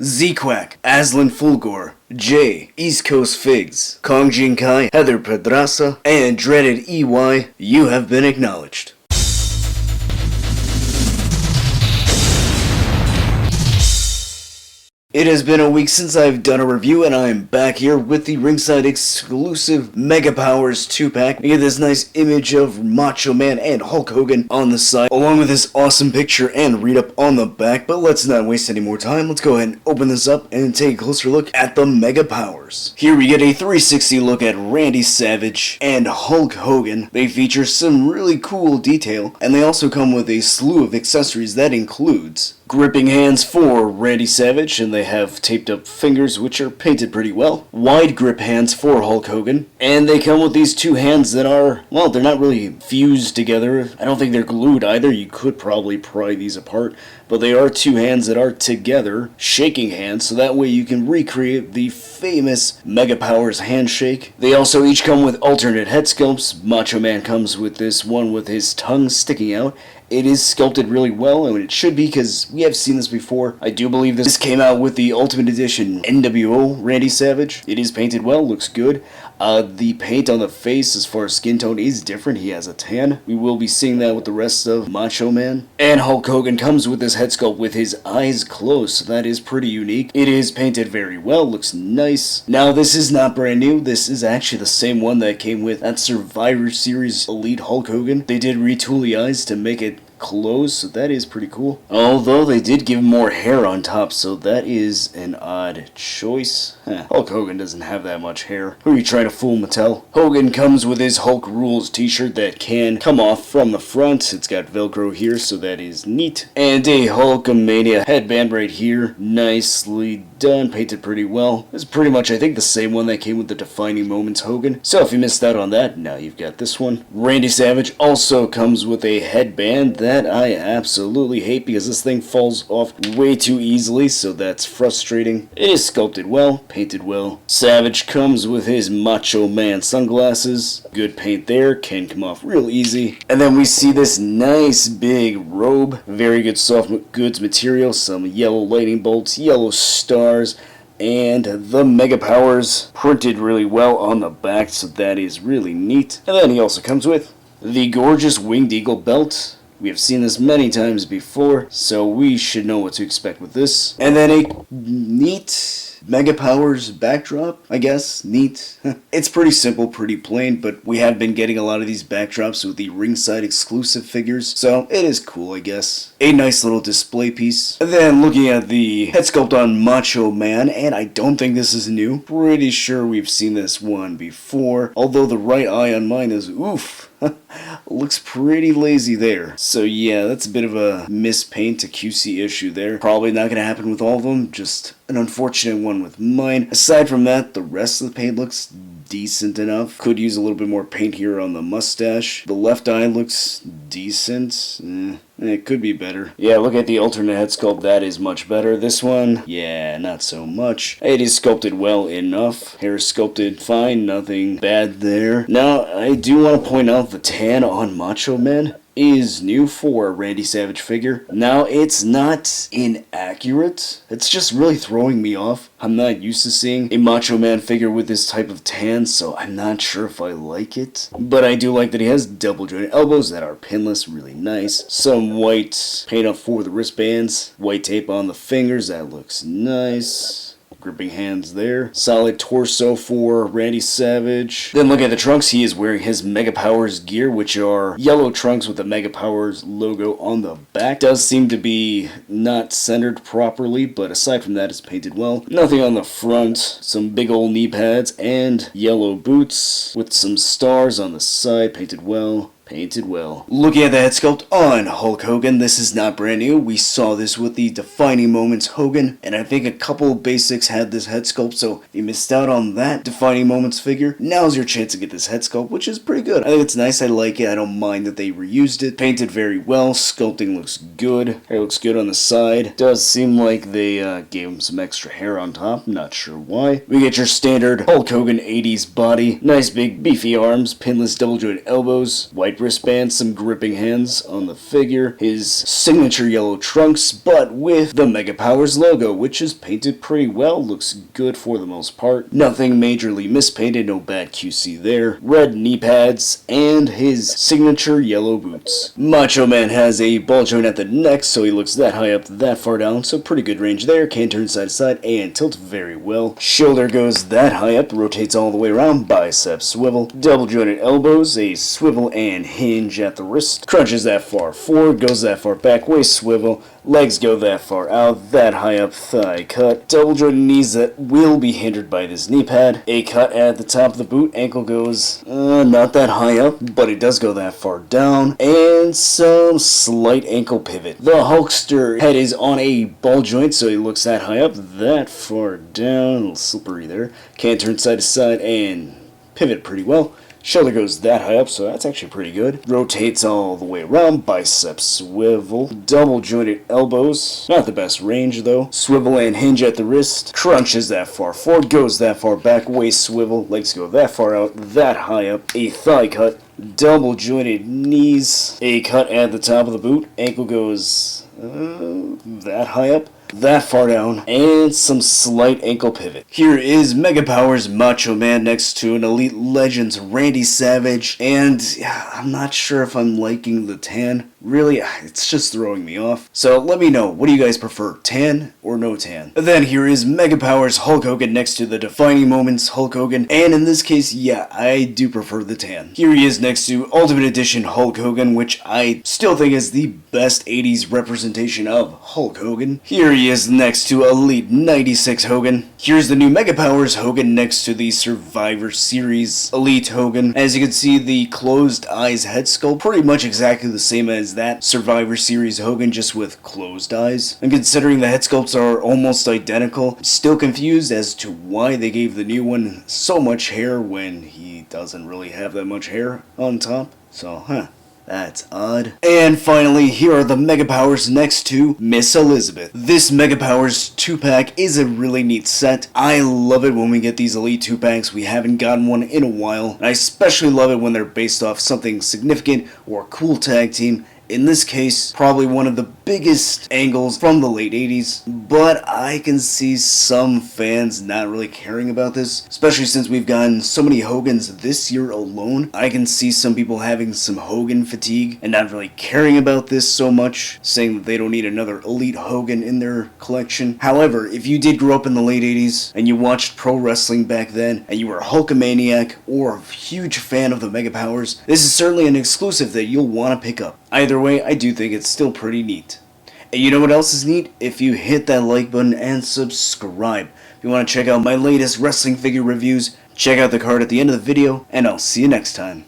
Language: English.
Z-Quack, Aslan Fulgor, Jay, East Coast Figs, Kong Jin Kai, Heather Pedraza, and Dreaded EY, you have been acknowledged. It has been a week since I've done a review, and I am back here with the ringside exclusive Mega Powers 2-pack. You get this nice image of Macho Man and Hulk Hogan on the side, along with this awesome picture and read-up on the back. But let's not waste any more time. Let's go ahead and open this up and take a closer look at the Mega Powers. Here we get a 360 look at Randy Savage and Hulk Hogan. They feature some really cool detail, and they also come with a slew of accessories that includes gripping hands for Randy Savage, and they have taped up fingers which are painted pretty well. Wide grip hands for Hulk Hogan, and they come with these two hands that are, well, they're not really fused together. I don't think they're glued either. You could probably pry these apart, but they are two hands that are together, shaking hands, so that way you can recreate the famous Mega Powers handshake. They also each come with alternate head sculpts. Macho Man comes with this one with his tongue sticking out. It is sculpted really well, and it should be because we have seen this before. I do believe this came out with the Ultimate Edition NWO Randy Savage. It is painted well, looks good. The paint on the face as far as skin tone is different. He has a tan. We will be seeing that with the rest of Macho Man. And Hulk Hogan comes with this head sculpt with his eyes closed, so that is pretty unique. It is painted very well, looks nice. Now this is not brand new. This is actually the same one that came with that Survivor Series Elite Hulk Hogan. They did retool the eyes to make it closed, so that is pretty cool. Although they did give more hair on top, so that is an odd choice. Hulk Hogan doesn't have that much hair. Who are you trying to fool, Mattel? Hogan comes with his Hulk Rules t-shirt that can come off from the front. It's got Velcro here, so that is neat. And a Hulkamania headband right here. Nicely done, painted pretty well. It's pretty much, I think, the same one that came with the Defining Moments Hogan. So if you missed out on that, now you've got this one. Randy Savage also comes with a headband that I absolutely hate because this thing falls off way too easily, so that's frustrating. It is sculpted well, painted well. Savage comes with his Macho Man sunglasses. Good paint there, can come off real easy. And then we see this nice big robe. Very good soft goods material, some yellow lightning bolts, yellow stars, and the Mega Powers printed really well on the back, so that is really neat. And then he also comes with the gorgeous Winged Eagle belt. We have seen this many times before, so we should know what to expect with this. And then a neat Mega Powers backdrop, I guess. Neat. It's pretty simple, pretty plain, but we have been getting a lot of these backdrops with the ringside exclusive figures, so it is cool, I guess. A nice little display piece. And then looking at the head sculpt on Macho Man, and I don't think this is new. Pretty sure we've seen this one before, although the right eye on mine is oof. Looks pretty lazy there. So yeah, that's a bit of a mispaint to QC issue there. Probably not going to happen with all of them, just an unfortunate one with mine. Aside from that, the rest of the paint looks decent enough. Could use a little bit more paint here on the mustache. The left eye looks decent. It could be better. Yeah, look at the alternate head sculpt. That is much better. This one, yeah, not so much. It is sculpted well enough. Hair is sculpted fine. Nothing bad there. Now, I do want to point out the tan on Macho Man is new for a Randy Savage figure. Now, it's not inaccurate. It's just really throwing me off. I'm not used to seeing a Macho Man figure with this type of tan, so I'm not sure if I like it. But I do like that he has double jointed elbows that are pinless, really nice. Some white paint up for the wristbands. White tape on the fingers, that looks nice. Gripping hands there. Solid torso for Randy Savage. Then look at the trunks. He is wearing his Mega Powers gear, which are yellow trunks with the Mega Powers logo on the back. Does seem to be not centered properly, but aside from that, it's painted well. Nothing on the front. Some big old knee pads and yellow boots with some stars on the side, painted well. Painted well. Looking at the head sculpt on Hulk Hogan, this is not brand new. We saw this with the Defining Moments Hogan, and I think a couple of basics had this head sculpt, so if you missed out on that Defining Moments figure, now's your chance to get this head sculpt, which is pretty good. I think it's nice, I like it, I don't mind that they reused it. Painted very well, sculpting looks good, hair looks good on the side. Does seem like they gave him some extra hair on top, not sure why. We get your standard Hulk Hogan 80s body, nice big beefy arms, pinless double jointed elbows, white wristband, some gripping hands on the figure, his signature yellow trunks, but with the Mega Powers logo, which is painted pretty well, looks good for the most part. Nothing majorly mispainted, no bad QC there. Red knee pads, and his signature yellow boots. Macho Man has a ball joint at the neck, so he looks that high up, that far down, so pretty good range there. Can turn side to side and tilt very well. Shoulder goes that high up, rotates all the way around, bicep swivel. Double jointed elbows, a swivel and hinge at the wrist. Crunches that far forward, goes that far back, waist swivel. Legs go that far out, that high up, thigh cut. Double jointed knees that will be hindered by this knee pad. A cut at the top of the boot, ankle goes not that high up, but it does go that far down. And some slight ankle pivot. The Hulkster head is on a ball joint, so he looks that high up, that far down. A little slippery there. Can turn side to side and pivot pretty well. Shoulder goes that high up, so that's actually pretty good. Rotates all the way around, bicep swivel. Double jointed elbows, not the best range though. Swivel and hinge at the wrist. Crunches that far forward, goes that far back, waist swivel. Legs go that far out, that high up. A thigh cut. Double jointed knees. A cut at the top of the boot. Ankle goes that high up, that far down, and some slight ankle pivot. Here is Mega Powers Macho Man next to an Elite Legends Randy Savage, and I'm not sure if I'm liking the tan. Really, it's just throwing me off. So let me know, what do you guys prefer, tan or no tan? And then here is Mega Powers Hulk Hogan next to the Defining Moments Hulk Hogan, and in this case, yeah, I do prefer the tan. Here he is next to Ultimate Edition Hulk Hogan, which I still think is the best 80s representation of Hulk Hogan. Here he is next to Elite 96 Hogan. Here's the new Mega Powers Hogan next to the Survivor Series Elite Hogan. As you can see, the closed eyes head sculpt pretty much exactly the same as that Survivor Series Hogan, just with closed eyes. And considering the head sculpts are almost identical, I'm still confused as to why they gave the new one so much hair when he doesn't really have that much hair on top. So, that's odd. And finally, here are the Mega Powers next to Miss Elizabeth. This Mega Powers 2-pack is a really neat set. I love it when we get these Elite 2-packs. We haven't gotten one in a while. And I especially love it when they're based off something significant or a cool tag team. In this case, probably one of the biggest angles from the late 80s, but I can see some fans not really caring about this, especially since we've gotten so many Hogans this year alone. I can see some people having some Hogan fatigue and not really caring about this so much, saying that they don't need another Elite Hogan in their collection. However, if you did grow up in the late 80s and you watched pro wrestling back then, and you were a Hulkamaniac or a huge fan of the Mega Powers, this is certainly an exclusive that you'll want to pick up. Either way, I do think it's still pretty neat. And you know what else is neat? If you hit that like button and subscribe. If you want to check out my latest wrestling figure reviews, check out the card at the end of the video, and I'll see you next time.